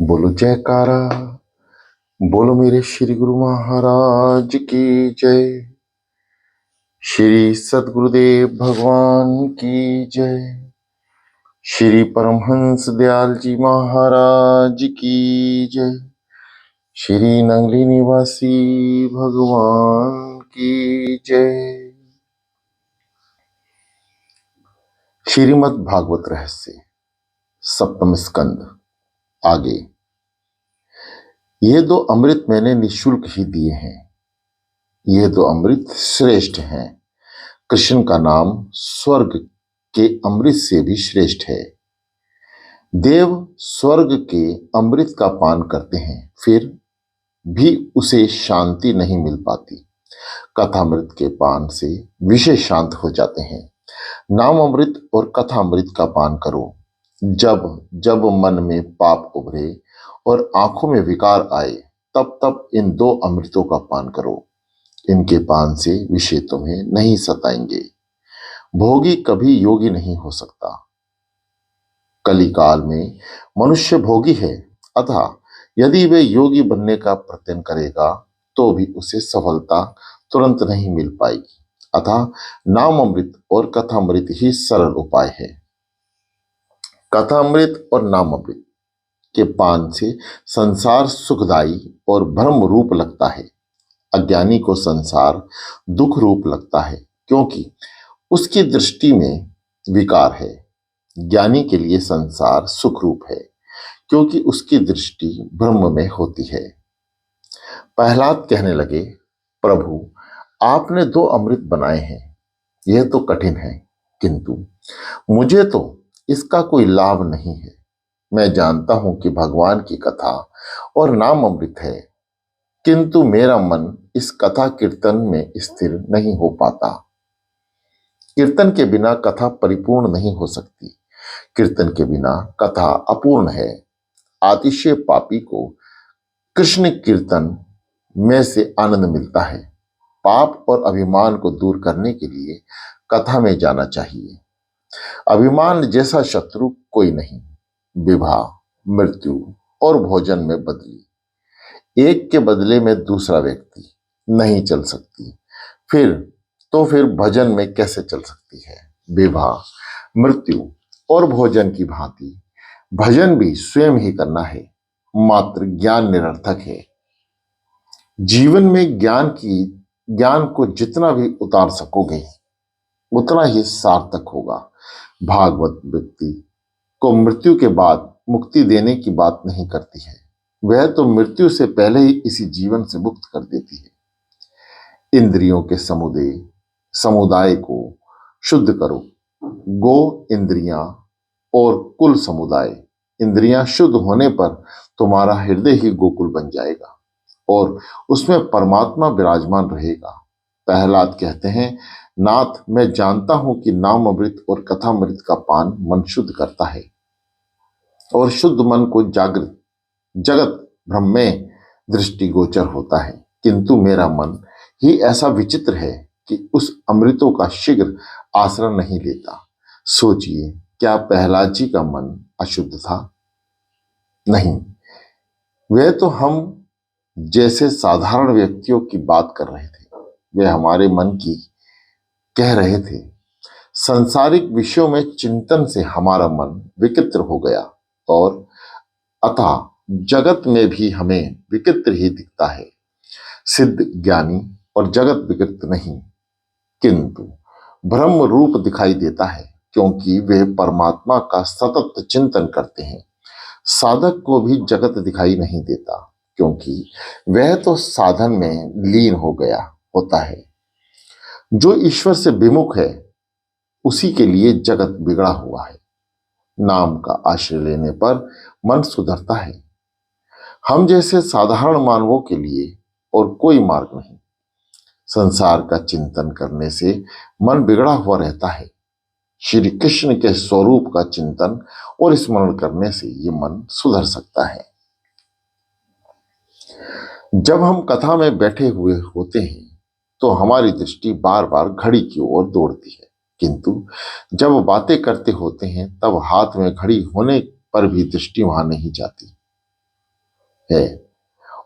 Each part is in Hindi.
बोलो जयकारा। बोलो मेरे श्री गुरु महाराज की जय। श्री सद्गुरुदेव भगवान की जय। श्री परमहंस दयाल जी महाराज की जय। श्री नंगली निवासी भगवान की जय। श्रीमद् भागवत रहस्य सप्तम स्कंद आगे। ये दो अमृत मैंने निःशुल्क ही दिए हैं। ये दो अमृत श्रेष्ठ हैं। कृष्ण का नाम स्वर्ग के अमृत से भी श्रेष्ठ है। देव स्वर्ग के अमृत का पान करते हैं, फिर भी उसे शांति नहीं मिल पाती। कथामृत के पान से विषय शांत हो जाते हैं। नाम अमृत और कथामृत का पान करो। जब जब मन में पाप उभरे और आंखों में विकार आए, तब तब इन दो अमृतों का पान करो। इनके पान से विषय तुम्हें नहीं सताएंगे। भोगी कभी योगी नहीं हो सकता। कलिकाल में मनुष्य भोगी है, अतः यदि वे योगी बनने का प्रयत्न करेगा तो भी उसे सफलता तुरंत नहीं मिल पाएगी। अतः नाम अमृत और कथामृत ही सरल उपाय है। कथामृत और नाम अमृत के पान से संसार सुखदायी और भ्रम रूप लगता है। अज्ञानी को संसार दुख रूप लगता है, क्योंकि उसकी दृष्टि में विकार है। ज्ञानी के लिए संसार सुख रूप है, क्योंकि उसकी दृष्टि ब्रह्म में होती है। प्रहलाद कहने लगे, प्रभु आपने दो अमृत बनाए हैं, यह तो कठिन है, किंतु मुझे तो इसका कोई लाभ नहीं है। मैं जानता हूं कि भगवान की कथा और नाम अमृत है, किंतु मेरा मन इस कथा कीर्तन में स्थिर नहीं हो पाता। कीर्तन के बिना कथा परिपूर्ण नहीं हो सकती। कीर्तन के बिना कथा अपूर्ण है। आतिशय पापी को कृष्ण कीर्तन में से आनंद मिलता है। पाप और अभिमान को दूर करने के लिए कथा में जाना चाहिए। अभिमान जैसा शत्रु कोई नहीं। विवाह, मृत्यु और भोजन में बदली, एक के बदले में दूसरा व्यक्ति नहीं चल सकती। फिर भजन में कैसे चल सकती है। विवाह, मृत्यु और भोजन की भांति भजन भी स्वयं ही करना है, मात्र ज्ञान निरर्थक है। जीवन में ज्ञान को जितना भी उतार सकोगे उतना ही सार्थक होगा। भागवत व्यक्ति को मृत्यु के बाद मुक्ति देने की बात नहीं करती है, वह तो मृत्यु से पहले ही इसी जीवन से मुक्त कर देती है। इंद्रियों के समुदाय को शुद्ध करो। गो इंद्रियां और कुल समुदाय। इंद्रियां शुद्ध होने पर तुम्हारा हृदय ही गोकुल बन जाएगा और उसमें परमात्मा विराजमान रहेगा। प्रहलाद कहते हैं, नाथ मैं जानता हूं कि नाम अमृत और कथामृत का पान मन शुद्ध करता है और शुद्ध मन को जगत भ्रम में दृष्टिगोचर होता है, किंतु मेरा मन ही ऐसा विचित्र है कि उस अमृतों का शीघ्र आश्रय नहीं लेता। सोचिए, क्या प्रहलाद जी का मन अशुद्ध था? नहीं, वे तो हम जैसे साधारण व्यक्तियों की बात कर रहे थे। वे हमारे मन की कह रहे थे। सांसारिक विषयों में चिंतन से हमारा मन विचित्र हो गया और अतः जगत में भी हमें विचित्र ही दिखता है। सिद्ध ज्ञानी और जगत विकृत नहीं, किंतु ब्रह्म रूप दिखाई देता है, क्योंकि वे परमात्मा का सतत चिंतन करते हैं। साधक को भी जगत दिखाई नहीं देता, क्योंकि वह तो साधन में लीन हो गया होता है। जो ईश्वर से विमुख है उसी के लिए जगत बिगड़ा हुआ है। नाम का आश्रय लेने पर मन सुधरता है। हम जैसे साधारण मानवों के लिए और कोई मार्ग नहीं। संसार का चिंतन करने से मन बिगड़ा हुआ रहता है। श्री कृष्ण के स्वरूप का चिंतन और स्मरण करने से ये मन सुधर सकता है। जब हम कथा में बैठे हुए होते हैं तो हमारी दृष्टि बार बार घड़ी की ओर दौड़ती है, किंतु जब बातें करते होते हैं तब हाथ में घड़ी होने पर भी दृष्टि वहां नहीं जाती। है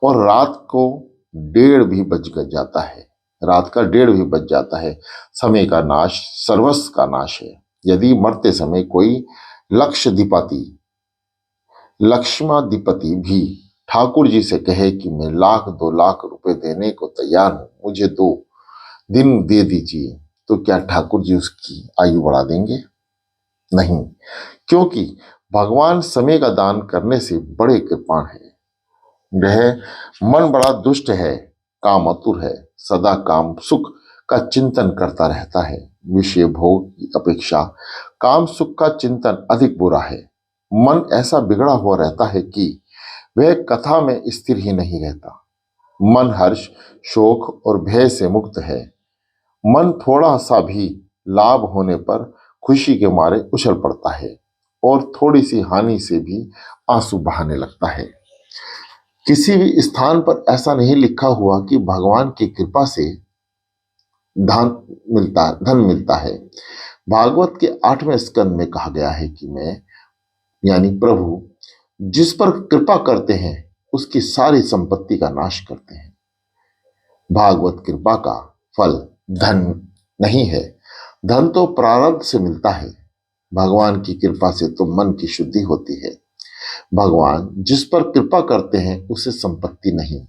और रात को 1:30 भी बज जाता है। रात का 1:30 भी बज जाता है। समय का नाश सर्वस्व का नाश है। यदि मरते समय कोई लक्षाधिपति लक्ष्माधिपति भी ठाकुर जी से कहे कि मैं 1,00,000 2,00,000 रुपए देने को तैयार हूं, मुझे 2 दिन दे दीजिए, तो क्या ठाकुर जी उसकी आयु बढ़ा देंगे? नहीं, क्योंकि भगवान समय का दान करने से बड़े कृपाण है। वह मन बड़ा दुष्ट है, कामातुर है, सदा काम सुख का चिंतन करता रहता है। विषय भोग की अपेक्षा काम सुख का चिंतन अधिक बुरा है। मन ऐसा बिगड़ा हुआ रहता है कि वह कथा में स्थिर ही नहीं रहता। मन हर्ष, शोक और भय से मुक्त है। मन थोड़ा सा भी लाभ होने पर खुशी के मारे उछल पड़ता है और थोड़ी सी हानि से भी आंसू बहाने लगता है। किसी भी स्थान पर ऐसा नहीं लिखा हुआ कि भगवान की कृपा से धन मिलता है। भागवत के 8वें स्कंद में कहा गया है कि मैं यानी प्रभु जिस पर कृपा करते हैं उसकी सारी संपत्ति का नाश करते हैं। भागवत कृपा का फल धन नहीं है। धन तो प्रारब्ध से मिलता है। भगवान की कृपा से तो मन की शुद्धि होती है। भगवान जिस पर कृपा करते हैं उसे संपत्ति नहीं,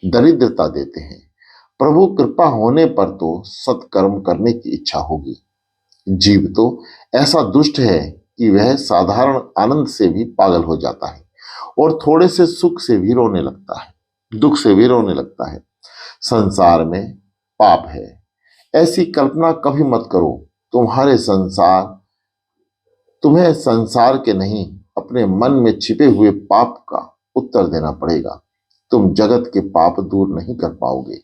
दरिद्रता देते हैं। प्रभु कृपा होने पर तो सत्कर्म करने की इच्छा होगी। जीव तो ऐसा दुष्ट है कि वह साधारण आनंद से भी पागल हो जाता है और थोड़े से सुख से भी रोने लगता है, दुख से भी रोने लगता है। संसार में पाप है, ऐसी कल्पना कभी मत करो। तुम्हें संसार के नहीं, अपने मन में छिपे हुए पाप का उत्तर देना पड़ेगा। तुम जगत के पाप दूर नहीं कर पाओगे।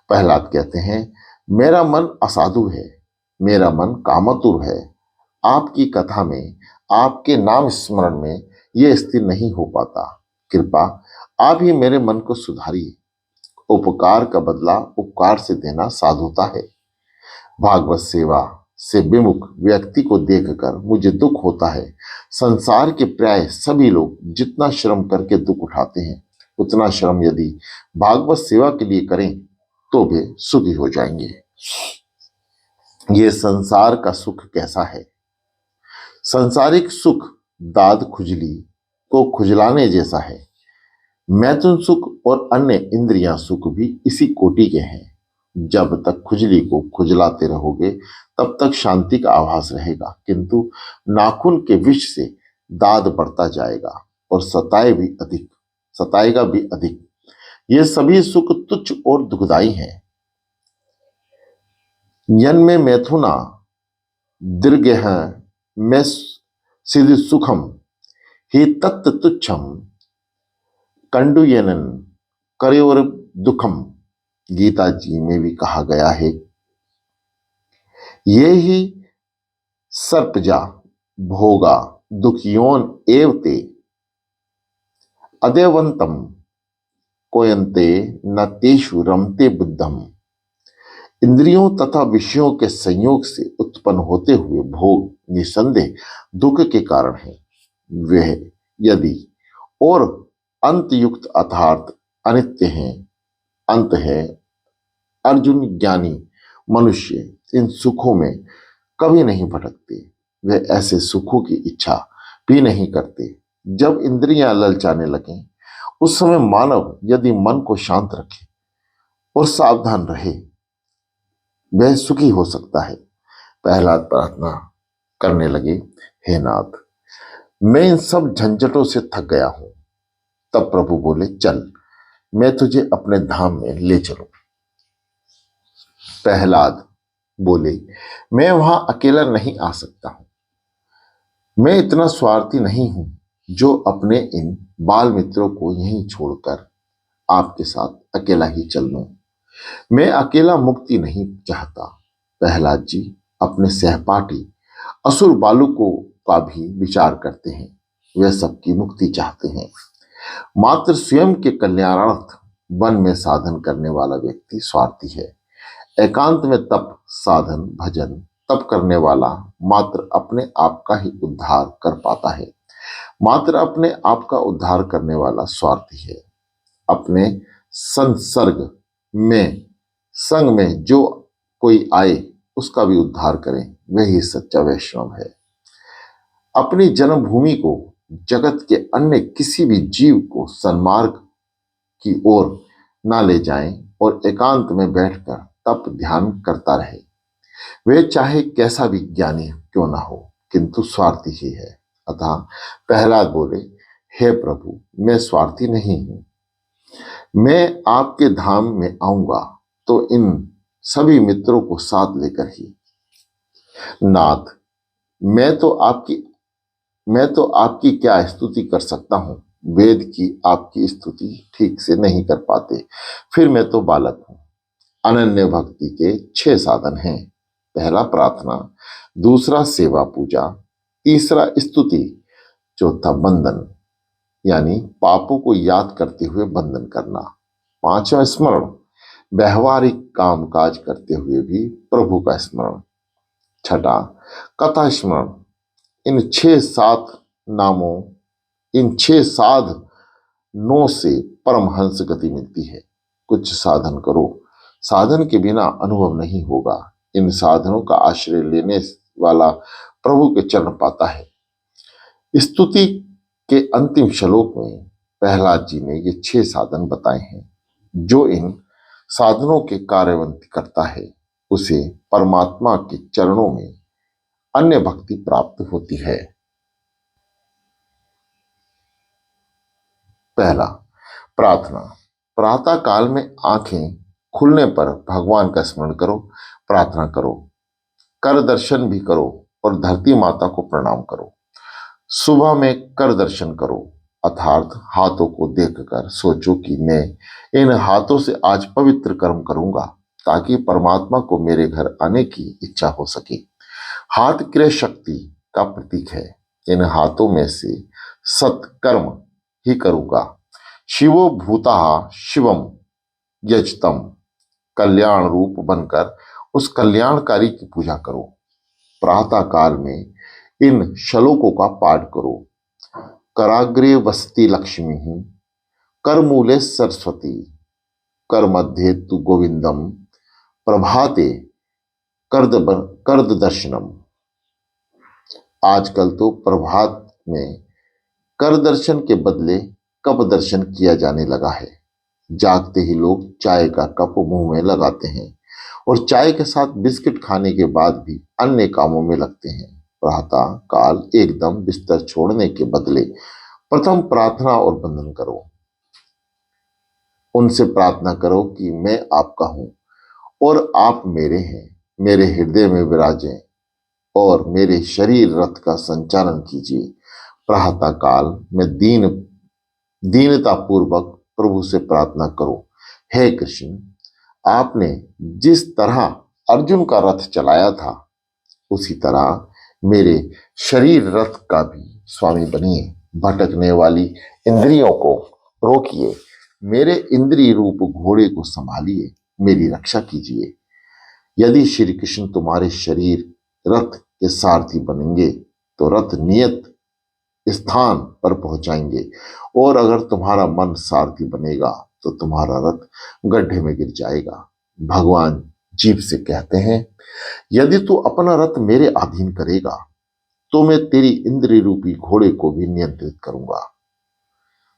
प्रहलाद कहते हैं, मेरा मन असाधु है, मेरा मन कामातुर है। आपकी कथा में, आपके नाम स्मरण में यह स्थिर नहीं हो पाता। कृपा आप ही मेरे मन को सुधारिए। उपकार का बदला उपकार से देना साधुता है। भागवत सेवा से विमुख व्यक्ति को देखकर मुझे दुख होता है। संसार के प्राय सभी लोग जितना श्रम करके दुख उठाते हैं, उतना श्रम यदि भागवत सेवा के लिए करें तो वे सुखी हो जाएंगे। ये संसार का सुख कैसा है? संसारिक सुख दाद खुजली को खुजलाने जैसा है। मैथुन सुख और अन्य इंद्रियां सुख भी इसी कोटि के हैं। जब तक खुजली को खुजलाते रहोगे तब तक शांति का आभास रहेगा, किंतु नाखून के विष से दाद बढ़ता जाएगा और सताएगा भी अधिक। ये सभी सुख तुच्छ और दुखदाई हैं। यन्मे मैथुना दीर्घ में सिद्धि सुखम ही तत्त तुच्छम कंडुयनन करेवर दुखम। गीता जी में भी कहा गया है, ये ही सर्पजा भोगा दुखयोन एवते अदेवंतम कोयंते न तेषु रमते बुद्धम। इंद्रियों तथा विषयों के संयोग से उत्पन्न होते हुए भोग निसंदेह दुख के कारण है। वह यदि और अंतयुक्त अर्थात अनित्य हैं, अंत है। अर्जुन ज्ञानी मनुष्य इन सुखों में कभी नहीं भटकते। वे ऐसे सुखों की इच्छा भी नहीं करते। जब इंद्रियां ललचाने लगें उस समय मानव यदि मन को शांत रखे और सावधान रहे, वह सुखी हो सकता है। प्रहलाद प्रार्थना करने लगे, हे नाथ, मैं इन सब झंझटों से थक गया हूं। तब प्रभु बोले, चल मैं तुझे अपने धाम में ले चलूं। प्रहलाद बोले, मैं वहां अकेला नहीं आ सकता हूं। मैं इतना स्वार्थी नहीं हूं जो अपने इन बाल मित्रों को यहीं छोड़कर आपके साथ अकेला ही चल लूं। मैं अकेला मुक्ति नहीं चाहता। प्रहलाद जी अपने सहपाठी असुर बालकों का भी विचार करते हैं। वे सबकी मुक्ति चाहते हैं। मात्र स्वयं के कल्याणार्थ वन में साधन करने वाला व्यक्ति स्वार्थी है। एकांत में तप, साधन, भजन, तप करने वाला मात्र अपने आप का ही उद्धार कर पाता है। मात्र अपने आप का उद्धार करने वाला स्वार्थी है। अपने संसर्ग में संग में जो कोई आए उसका भी उद्धार करें, वही सच्चा वैष्णव है। अपनी जन्मभूमि को जगत के अन्य किसी भी जीव को सन्मार्ग की ओर ना ले जाएं और एकांत में बैठकर तप ध्यान करता रहे। वे चाहे कैसा भी ज्ञानी क्यों ना हो, किंतु स्वार्थी ही है। अतः प्रहलाद बोले, हे प्रभु, मैं स्वार्थी नहीं हूं। मैं आपके धाम में आऊंगा तो इन सभी मित्रों को साथ लेकर ही। नाथ, मैं तो आपकी क्या स्तुति कर सकता हूं। वेद की आपकी स्तुति ठीक से नहीं कर पाते। फिर मैं तो बालक हूं। अनन्य भक्ति के 6 साधन हैं। पहला प्रार्थना, दूसरा सेवा पूजा, तीसरा स्तुति, चौथा बंधन यानी पापों को याद करते हुए बंधन करना, पांचवा स्मरण, व्यवहारिक काम काज करते हुए भी प्रभु का स्मरण, छठा कथा स्मरण। इन 6 साधनों से परमहंस गति मिलती है। कुछ साधन करो, साधन के बिना अनुभव नहीं होगा। इन साधनों का आश्रय लेने वाला प्रभु के चरण पाता है। स्तुति के अंतिम श्लोक में प्रहलाद जी ने ये 6 साधन बताए हैं। जो इन साधनों के कार्यान्वित करता है उसे परमात्मा के चरणों में अन्य भक्ति प्राप्त होती है। पहला, प्रार्थना। प्रातः काल में आंखें खुलने पर भगवान का स्मरण करो, प्रार्थना करो, कर दर्शन भी करो और धरती माता को प्रणाम करो। सुबह में कर दर्शन करो, अर्थात हाथों को देखकर सोचो कि मैं इन हाथों से आज पवित्र कर्म करूंगा ताकि परमात्मा को मेरे घर आने की इच्छा हो सके। हाथ क्रिया शक्ति का प्रतीक है। इन हाथों में से सत्कर्म ही करूंगा। शिवो भूतः शिवम यजतम, कल्याण रूप बनकर उस कल्याणकारी की पूजा करो। प्रातः काल में इन श्लोकों का पाठ करो। कराग्रे वसति लक्ष्मी, कर मूले सरस्वती, कर मध्य तु गोविंदम, प्रभाते कर्द दर्शनम। आजकल तो प्रभात में कर दर्शन के बदले कप दर्शन किया जाने लगा है। जागते ही लोग चाय का कप मुंह में लगाते हैं और चाय के साथ बिस्किट खाने के बाद भी अन्य कामों में लगते हैं। प्रातः काल एकदम बिस्तर छोड़ने के बदले प्रथम प्रार्थना और बंधन करो। उनसे प्रार्थना करो कि मैं आपका हूं और आप मेरे हैं। मेरे हृदय में विराजें और मेरे शरीर रथ का संचालन कीजिए। प्रातः काल में दीनता पूर्वक प्रभु से प्रार्थना करो, हे कृष्ण, आपने जिस तरह अर्जुन का रथ चलाया था उसी तरह मेरे शरीर रथ का भी स्वामी बनिए। भटकने वाली इंद्रियों को रोकिए, मेरे इंद्रिय रूप घोड़े को संभालिए, मेरी रक्षा कीजिए। यदि श्री कृष्ण तुम्हारे शरीर रथ के सारथी बनेंगे तो रथ नियत स्थान पर पहुंचाएंगे, और अगर तुम्हारा मन सारथी बनेगा तो तुम्हारा रथ गड्ढे में गिर जाएगा। भगवान जीव से कहते हैं, यदि तू अपना रथ मेरे अधीन करेगा तो मैं तेरी इंद्रिय रूपी घोड़े को भी नियंत्रित करूंगा,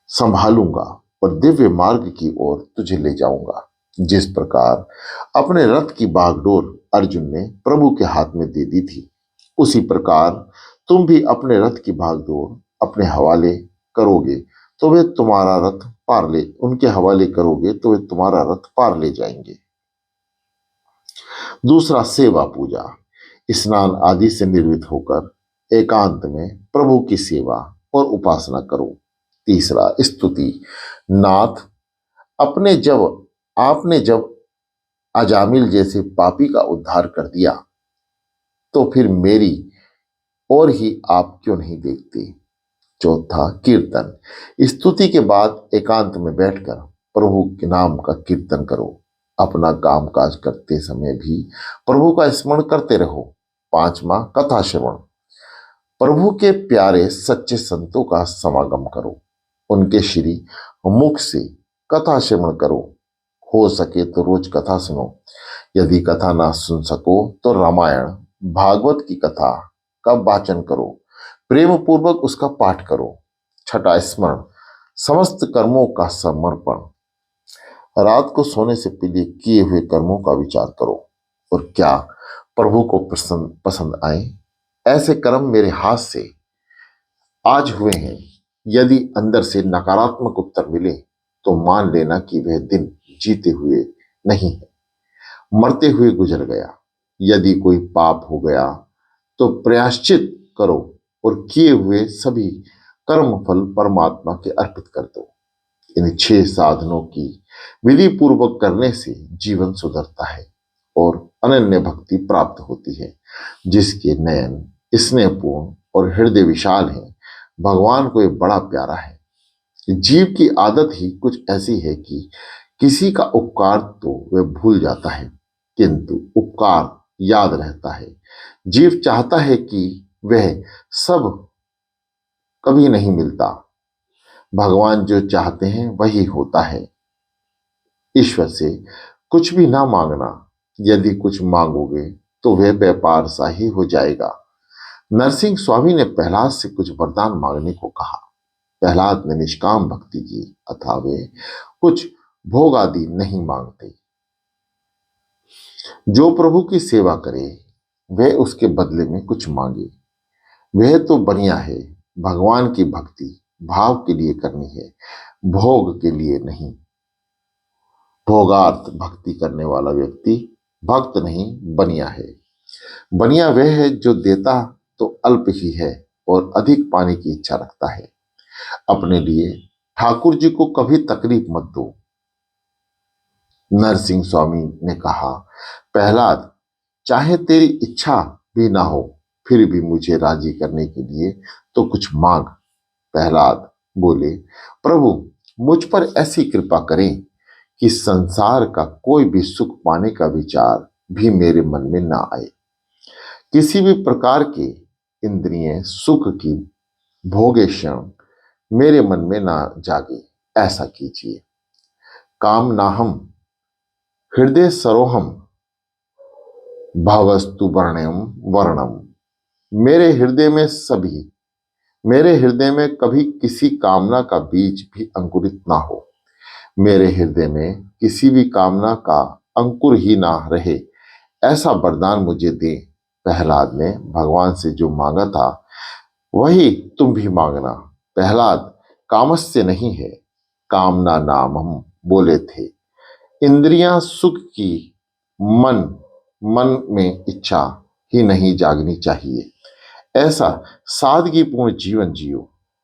संभालूंगा और दिव्य मार्ग की ओर तुझे ले जाऊंगा। जिस प्रकार अपने रथ की बागडोर अर्जुन ने प्रभु के हाथ में दे दी थी, उसी प्रकार तुम भी अपने रथ की बागडोर अपने हवाले करोगे तो वे तुम्हारा रथ पार ले उनके हवाले करोगे तो वे तुम्हारा रथ पार ले जाएंगे। दूसरा, सेवा पूजा। स्नान आदि से निर्मित होकर एकांत में प्रभु की सेवा और उपासना करो। तीसरा, स्तुति। नाथ, आपने जब अजामिल जैसे पापी का उद्धार कर दिया तो फिर मेरी और ही आप क्यों नहीं देखते। चौथा, कीर्तन। स्तुति के बाद एकांत में बैठकर प्रभु के नाम का कीर्तन करो। अपना काम काज करते समय भी प्रभु का स्मरण करते रहो। पांचवा, कथा श्रवण। प्रभु के प्यारे सच्चे संतों का समागम करो। उनके श्री मुख से कथा श्रवण करो। हो सके तो रोज कथा सुनो। यदि कथा ना सुन सको तो रामायण भागवत की कथा का वाचन करो। प्रेम पूर्वक उसका पाठ करो। छठा, स्मरण, समस्त कर्मों का समर्पण। रात को सोने से पहले किए हुए कर्मों का विचार करो और क्या प्रभु को पसंद आए। ऐसे कर्म मेरे हाथ से आज हुए हैं। यदि अंदर से नकारात्मक उत्तर मिले तो मान लेना कि वह दिन जीते हुए नहीं है, मरते हुए गुजर गया। यदि कोई पाप हो गया तो प्रायश्चित करो और किए हुए सभी कर्म फल परमात्मा के अर्पित कर दो। इन 6 साधनों की विधि पूर्वक करने से जीवन सुधरता है और अनन्य भक्ति प्राप्त होती है। जिसके नयन स्नेहपूर्ण और हृदय विशाल है, भगवान को ये बड़ा प्यारा है। जीव की आदत ही कुछ ऐसी है कि किसी का उपकार तो वह भूल जाता है किंतु उपकार याद रहता है। जीव चाहता है कि वह सब कभी नहीं मिलता। भगवान जो चाहते हैं वही होता है। ईश्वर से कुछ भी ना मांगना। यदि कुछ मांगोगे तो वह व्यापार सा ही हो जाएगा। नरसिंह स्वामी ने प्रहलाद से कुछ वरदान मांगने को कहा। प्रहलाद ने निष्काम भक्ति की अथा वे कुछ भोग आदि नहीं मांगते। जो प्रभु की सेवा करे वह उसके बदले में कुछ मांगे वह तो बढ़िया है। भगवान की भक्ति भाव के लिए करनी है, भोग के लिए नहीं। भोगार्थ भक्ति करने वाला व्यक्ति भक्त नहीं बनिया है। बनिया वह है जो देता तो अल्प ही है और अधिक पाने की इच्छा रखता है। अपने लिए ठाकुर जी को कभी तकलीफ मत दो। नरसिंह स्वामी ने कहा, प्रहलाद, चाहे तेरी इच्छा भी ना हो फिर भी मुझे राजी करने के लिए तो कुछ मांग। प्रहलाद बोले, प्रभु मुझ पर ऐसी कृपा करें कि संसार का कोई भी सुख पाने का विचार भी मेरे मन में ना आए। किसी भी प्रकार के इंद्रिय सुख की भोगे क्षण मेरे मन में ना जागे, ऐसा कीजिए। काम नाहम हृदय सरोहम भवस्तु वर्णम वर्णम। मेरे हृदय में कभी किसी कामना का बीज भी अंकुरित ना हो। मेरे हृदय में किसी भी कामना का अंकुर ही ना रहे, ऐसा वरदान मुझे दे। प्रहलाद ने भगवान से जो मांगा था वही तुम भी मांगना। प्रहलाद कामस्य नहीं है, कामना नाम हम बोले थे। इंद्रियां सुख की मन मन में इच्छा ही नहीं जागनी चाहिए। ऐसा सादगीपूर्ण जीवन जियो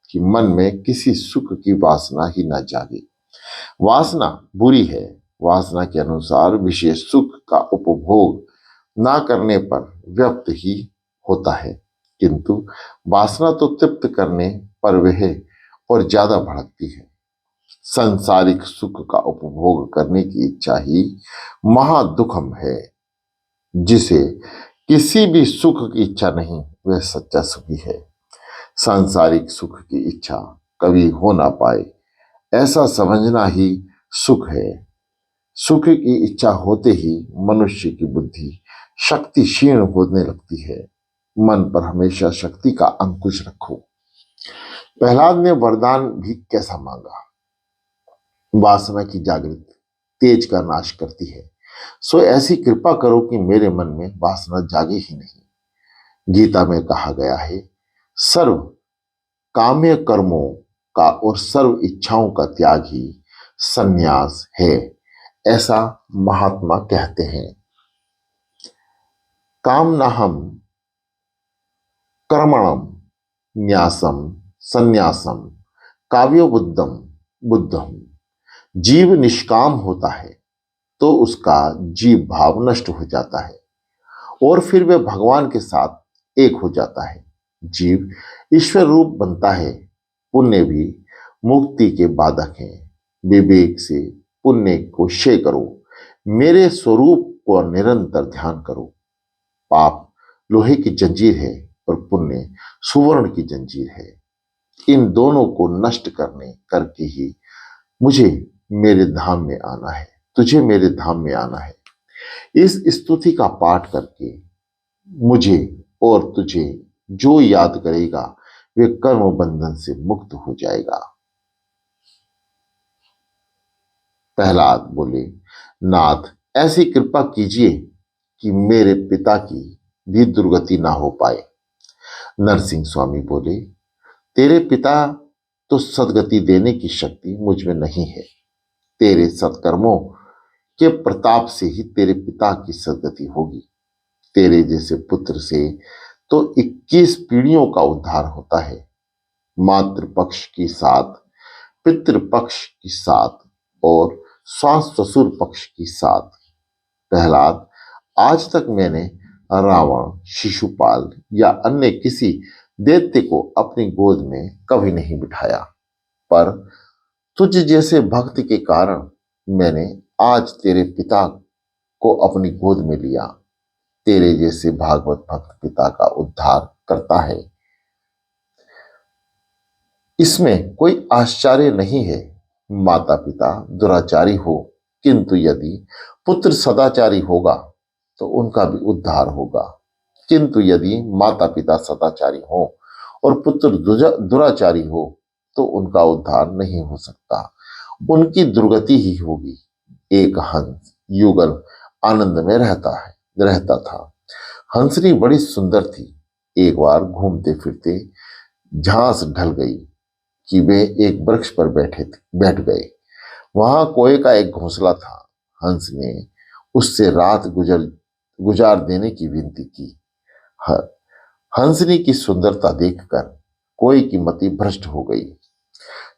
कि मन में किसी सुख की वासना ही न जागे। वासना बुरी है। वासना के अनुसार विशेष सुख का उपभोग ना करने पर व्यर्थ ही होता है, किंतु वासना तो तृप्त करने पर वह और ज्यादा भड़कती है। सांसारिक सुख का उपभोग करने की इच्छा ही महादुखम है। जिसे किसी भी सुख की इच्छा नहीं वह सच्चा सुखी है। सांसारिक सुख की इच्छा कभी हो ना पाए ऐसा समझना ही सुख है। सुख की इच्छा होते ही मनुष्य की बुद्धि शक्ति क्षीण होने लगती है। मन पर हमेशा शक्ति का अंकुश रखो। प्रहलाद ने वरदान भी कैसा मांगा। वासना की जागृति तेज का नाश करती है, सो ऐसी कृपा करो कि मेरे मन में वासना जागे ही नहीं। गीता में कहा गया है, सर्व काम्य कर्मों का और सर्व इच्छाओं का त्याग ही संन्यास है, ऐसा महात्मा कहते हैं। कामनाहम कर्मणम न्यासम संन्यासम काव्यो बुद्धम। जीव निष्काम होता है तो उसका जीव भाव नष्ट हो जाता है और फिर वह भगवान के साथ एक हो जाता है। जीव ईश्वर रूप बनता है। पुण्य भी मुक्ति के बाधक हैं। विवेक से पुण्य को क्षय करो। मेरे स्वरूप को निरंतर ध्यान करो। पाप लोहे की जंजीर है और पुण्य सुवर्ण की जंजीर है। इन दोनों को नष्ट करके ही मुझे मेरे धाम में आना है, तुझे मेरे धाम में आना है। इस स्तुति का पाठ करके मुझे और तुझे जो याद करेगा वे कर्म बंधन से मुक्त हो जाएगा। प्रहलाद बोले, नाथ ऐसी कृपा कीजिए कि मेरे पिता की भी दुर्गति ना हो पाए। नरसिंह स्वामी बोले, तेरे पिता तो सदगति देने की शक्ति मुझ में नहीं है। तेरे सत्कर्मों के प्रताप से ही तेरे पिता की सदगति होगी। तेरे जैसे पुत्र से तो 21 पीढ़ियों का उद्धार होता है। मातृ पक्ष की साथ, पितृपक्ष की साथ और सास ससुर पक्ष की साथ। प्रहलाद, आज तक मैंने रावण, शिशुपाल या अन्य किसी दैत्य को अपनी गोद में कभी नहीं बिठाया, पर तुझ जैसे भक्त के कारण मैंने आज तेरे पिता को अपनी गोद में लिया। तेरे जैसे भागवत भक्त पिता का उद्धार करता है, इसमें कोई आश्चर्य नहीं है। माता पिता दुराचारी हो, किंतु यदि पुत्र सदाचारी होगा तो उनका भी उद्धार होगा। किंतु यदि माता पिता सदाचारी हो और पुत्र दुराचारी हो तो उनका उद्धार नहीं हो सकता, उनकी दुर्गति ही होगी। एक हंस युगल आनंद में रहता था। हंसनी बड़ी सुंदर थी। एक बार घूमते फिरते झांस ढल गई कि वे एक वृक्ष पर बैठ गए। वहां कोए का एक घोंसला था। हंस ने उससे रात गुजार देने की विनती की। हंसनी की सुंदरता देखकर कोई की मति भ्रष्ट हो गई।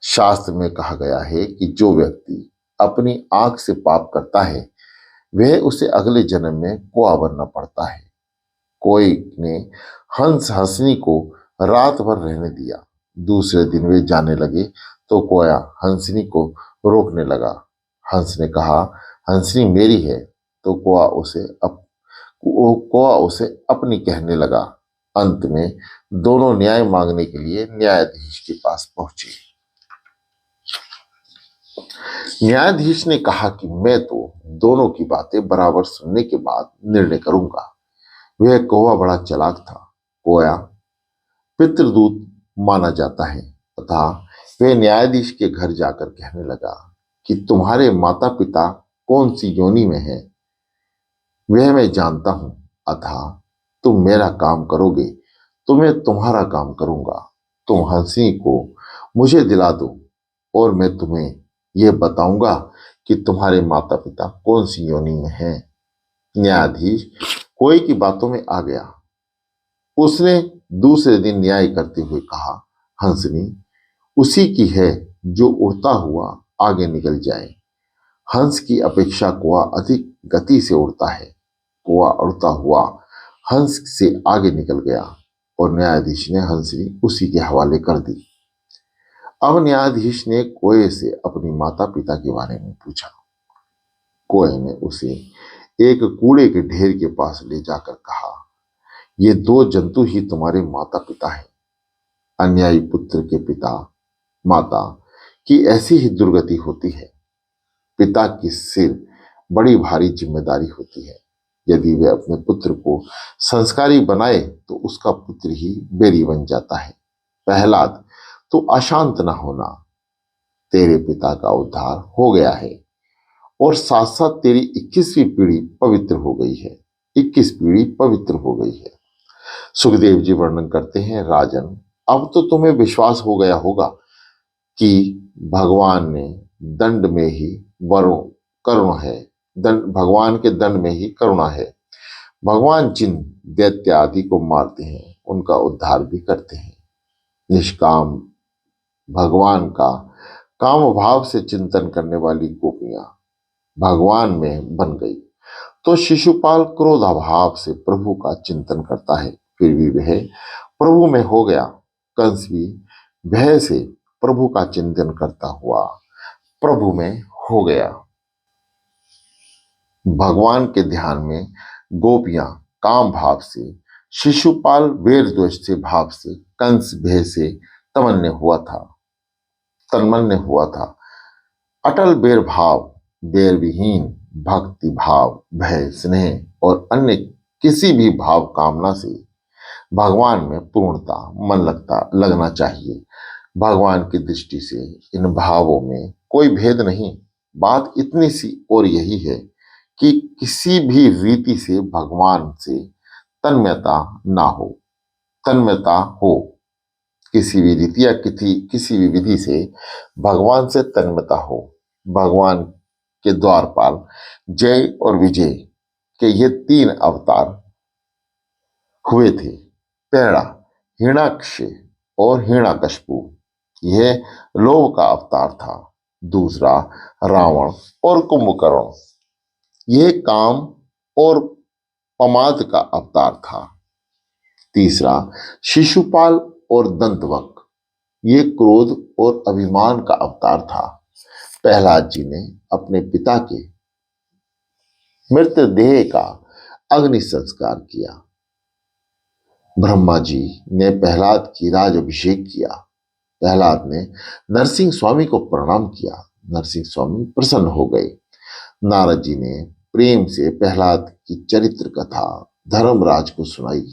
शास्त्र में कहा गया है कि जो व्यक्ति अपनी आंख से पाप करता है वह उसे अगले जन्म में कुआं बनना पड़ता है। कोई ने हंसनी को रात भर रहने दिया। दूसरे दिन वे जाने लगे तो कोया हंसनी को रोकने लगा। हंस ने कहा, हंसनी मेरी है, तो कोआ उसे अपनी कहने लगा। अंत में दोनों न्याय मांगने के लिए न्यायाधीश के पास पहुंचे। न्यायाधीश ने कहा कि मैं तो दोनों की बातें बराबर सुनने के बाद निर्णय करूंगा। वह कौवा बड़ा चालाक था। कोया पितृदूत माना जाता है तथा वह न्यायाधीश के घर जाकर कहने लगा कि तुम्हारे माता पिता कौन सी योनि में हैं वह मैं जानता हूं, अतः तुम मेरा काम करोगे तो मैं तुम्हारा काम करूंगा। तुम हंसी को मुझे दिला दो और मैं तुम्हें यह बताऊंगा कि तुम्हारे माता पिता कौन सी योनि में हैं। न्यायाधीश कोई की बातों में आ गया। उसने दूसरे दिन न्याय करते हुए कहा, हंसनी उसी की है जो उड़ता हुआ आगे निकल जाए। हंस की अपेक्षा कौवा अधिक गति से उड़ता है। कौवा उड़ता हुआ हंस से आगे निकल गया और न्यायाधीश ने हंसनी उसी के हवाले कर दी। अब न्यायाधीश ने कोए से अपनी माता पिता के बारे में पूछा। कोए ने उसे एक कूड़े के ढेर के पास ले जाकर कहा, ये दो जंतु ही तुम्हारे माता पिता हैं। अन्यायी पुत्र के पिता माता की ऐसी ही दुर्गति होती है। पिता की सिर बड़ी भारी जिम्मेदारी होती है। यदि वे अपने पुत्र को संस्कारी बनाए तो उसका पुत्र ही बेरी बन जाता है। प्रहलाद, तो अशांत न होना। तेरे पिता का उद्धार हो गया है और साथ साथ तेरी 21वीं पीढ़ी पवित्र हो गई है। 21 पीढ़ी पवित्र हो गई है। सुखदेव जी वर्णन करते हैं, राजन, अब तो तुम्हें विश्वास हो गया होगा कि भगवान ने दंड में ही वरुण करुण है। भगवान के दंड में ही करुणा है। भगवान जिन दैत्य आदि को मारते हैं उनका उद्धार भी करते हैं। निष्काम भगवान का काम भाव से चिंतन करने वाली गोपियां भगवान में बन गई तो शिशुपाल क्रोधाभाव से प्रभु का चिंतन करता है, फिर भी वह प्रभु में हो गया। कंस भी भय से प्रभु का चिंतन करता हुआ प्रभु में हो गया। भगवान के ध्यान में गोपियां काम भाव से, शिशुपाल वेर द्वेष से भाव से, कंस भय से तन्मय हुआ था। अटल बेर भाव, बेर विहीन भक्ति भाव, भय, स्नेह और अन्य किसी भी भाव कामना से भगवान में पूर्णता मन लगना चाहिए। भगवान की दृष्टि से इन भावों में कोई भेद नहीं। बात इतनी सी और यही है कि किसी भी रीति से भगवान से तन्मयता ना हो, तन्मयता हो। किसी भी रीति या किसी भी विधि से भगवान से तन्मयता हो। भगवान के द्वारपाल जय और विजय के ये तीन अवतार हुए थे। पहला हिरण्याक्ष और हिरण्यकशिपु, यह लोभ का अवतार था। दूसरा रावण और कुंभकर्ण, यह काम और पमाद का अवतार था। तीसरा शिशुपाल और दंतवक्र, ये क्रोध और अभिमान का अवतार था। प्रहलाद जी ने अपने पिता के मृतदेह का अग्नि संस्कार किया। ब्रह्मा जी ने प्रहलाद की राज अभिषेक किया। प्रहलाद ने नरसिंह स्वामी को प्रणाम किया। नरसिंह स्वामी प्रसन्न हो गए। नारद जी ने प्रेम से प्रहलाद की चरित्र कथा धर्मराज को सुनाई।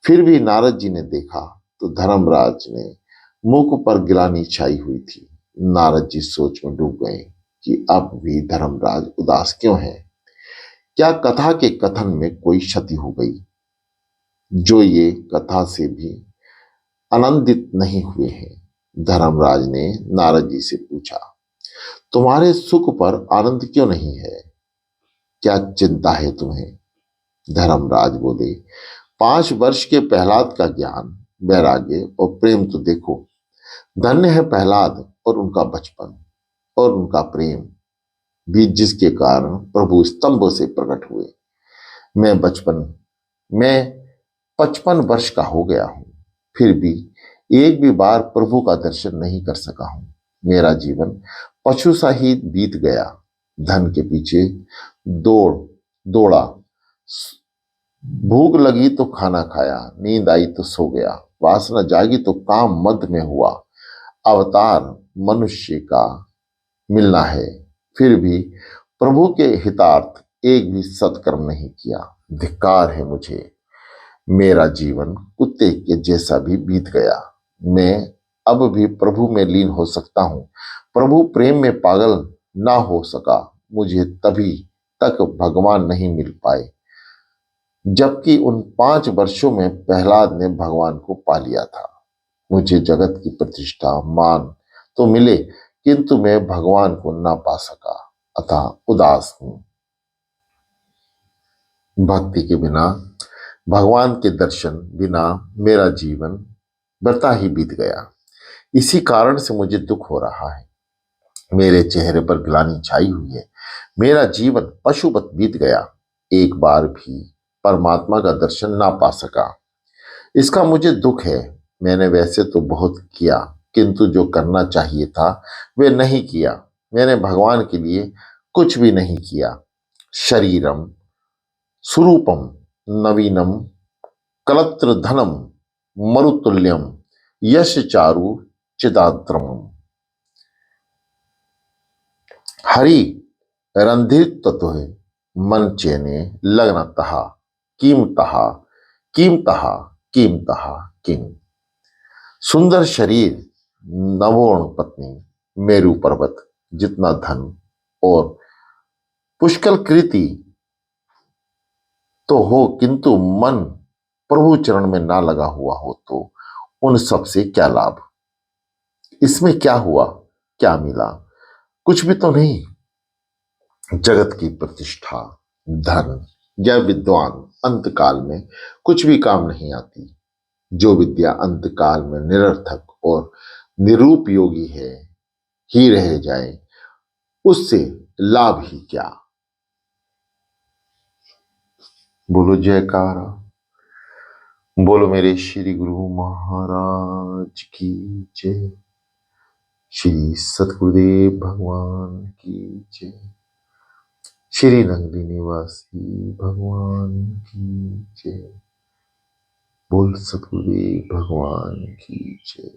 फिर भी नारद जी ने देखा तो धर्मराज ने मुख पर गिलानी छाई हुई थी। नारद जी सोच में डूब गए कि अब भी धर्मराज उदास क्यों है। क्या कथा के कथन में कोई क्षति हो गई? जो ये कथा से भी आनंदित नहीं हुए हैं। धर्मराज ने नारद जी से पूछा, तुम्हारे सुख पर आनंद क्यों नहीं है? क्या चिंता है तुम्हें? धर्मराज बोले, 5 वर्ष के प्रहलाद का ज्ञान, वैराग्य और प्रेम तो देखो। धन्य है प्रहलाद और उनका बचपन और उनका प्रेम भी, जिसके कारण प्रभु स्तंभ से प्रकट हुए। मैं 55 वर्ष का हो गया हूं, फिर भी एक भी बार प्रभु का दर्शन नहीं कर सका हूं। मेरा जीवन पशु सा ही बीत गया। धन के पीछे दौड़ा, भूख लगी तो खाना खाया, नींद आई तो सो गया, वासना जागी तो काम मद में हुआ। अवतार मनुष्य का मिलना है, फिर भी प्रभु के हितार्थ एक भी सत्कर्म नहीं किया। धिक्कार है मुझे। मेरा जीवन कुत्ते के जैसा भी बीत गया। मैं अब भी प्रभु में लीन हो सकता हूं। प्रभु प्रेम में पागल ना हो सका, मुझे तभी तक भगवान नहीं मिल पाए जबकि उन 5 वर्षों में प्रहलाद ने भगवान को पा लिया था। मुझे जगत की प्रतिष्ठा मान तो मिले, किंतु मैं भगवान को ना पा सका, अतः उदास हूं। भक्ति के बिना, भगवान के दर्शन बिना मेरा जीवन बता ही बीत गया। इसी कारण से मुझे दुख हो रहा है। मेरे चेहरे पर ग्लानि छाई हुई है। मेरा जीवन पशुवत बीत गया। एक बार भी परमात्मा का दर्शन ना पा सका, इसका मुझे दुख है। मैंने वैसे तो बहुत किया, किंतु जो करना चाहिए था वे नहीं किया। मैंने भगवान के लिए कुछ भी नहीं किया। शरीरम स्वरूपम नवीनम कलत्र धनम मरुतुल्यम यश चारु चिदात्रमम। हरि रंधिर तत्व मन चेने लगन तहा कीमतहा कीमतहा कीमतहा किम। सुंदर शरीर, नवोर्ण पत्नी, मेरु पर्वत जितना धन और पुष्कल कृति तो हो, किंतु मन प्रभु चरण में ना लगा हुआ हो तो उन सब से क्या लाभ? इसमें क्या हुआ, क्या मिला? कुछ भी तो नहीं। जगत की प्रतिष्ठा, धन या विद्वान अंतकाल में कुछ भी काम नहीं आती। जो विद्या अंतकाल में निरर्थक और निरुपयोगी है ही रह जाए, उससे लाभ ही क्या? बोलो जयकारा। बोलो मेरे श्री गुरु महाराज की जय। श्री सतगुरुदेव भगवान की जय। श्री नगरी निवासी भगवान की जय। बोल सतगुरुदेव भगवान की जय।